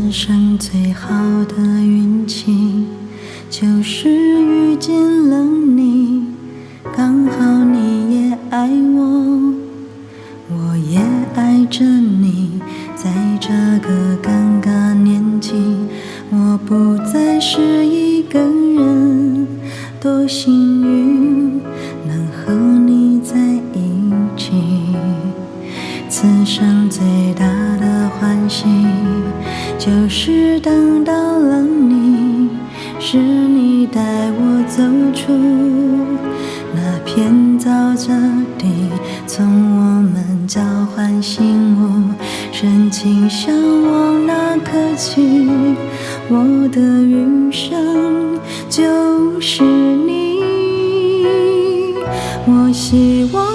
此生最好的运气，就是遇见了你，刚好你也爱我，我也爱着你。在这个尴尬年纪，我不再是一个人，多幸运能和你在一起。此生最大的欢喜，就是等到了你，是你带我走出那片沼泽地，从我们交换信物，深情相望那刻起，我的余生就是你。我希望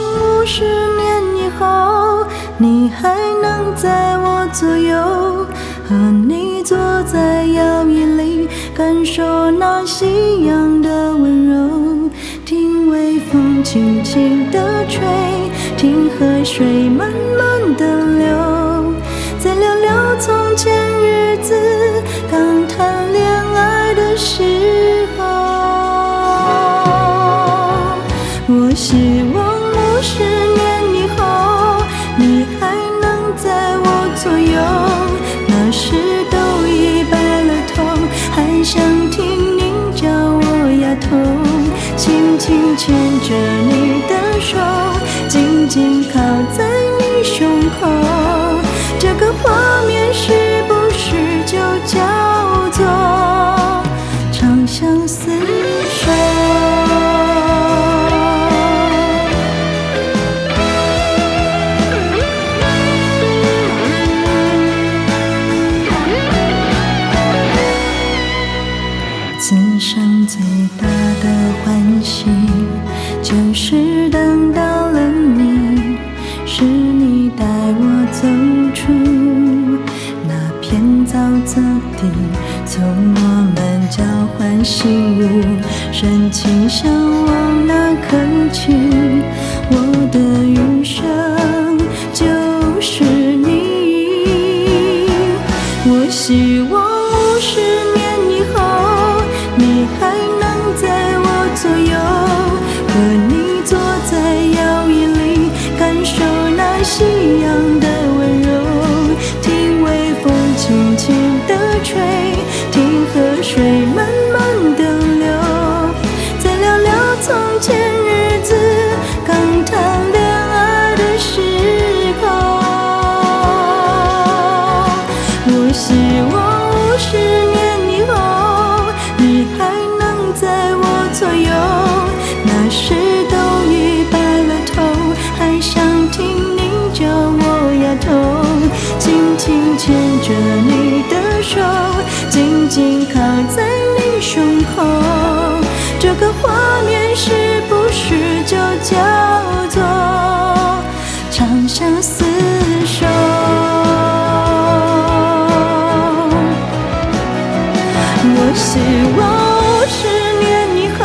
50年以后，你还能在我左右，和你坐在摇椅里，感受那夕阳的温柔，听微风轻轻地吹，听河水慢慢地流，再聊聊从前日子，刚谈恋爱的时候。我希望50年以后，你还能在我左右，那时都已白了头，还想听你叫我丫头，轻轻牵着你的手，紧紧靠在你胸口，这个画面是不是就叫做长相厮守？此生最大的欢喜，就是等到了你，是你带我走出那片沼泽地，从我们交换信物，深情相望那刻起，我的余生就是你。我希望50年以后，你还能在我左右，和你坐在摇椅里，感受那夕阳的温柔，听微风轻轻地吹，听河水慢慢地流，再聊聊从前日子，刚谈恋爱的时候。我希望50年以后，你还能在我左右，那时都已白了头，还想听你叫我丫头，轻轻牵着你的手，紧紧靠在你胸口，这个画面是不是就叫做长相厮守？我希望50年以后，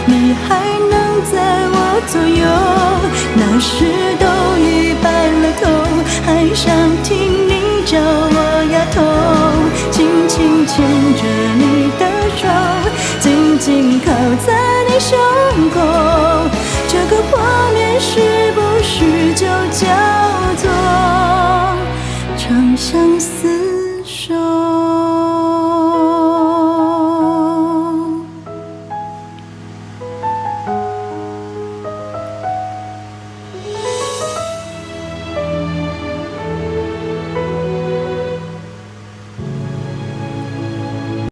你还能在我左右，那时都已白了头，还想听你叫我丫头，轻轻牵着你的手，紧紧靠在你胸口，这个画面是不是就叫做长相厮守？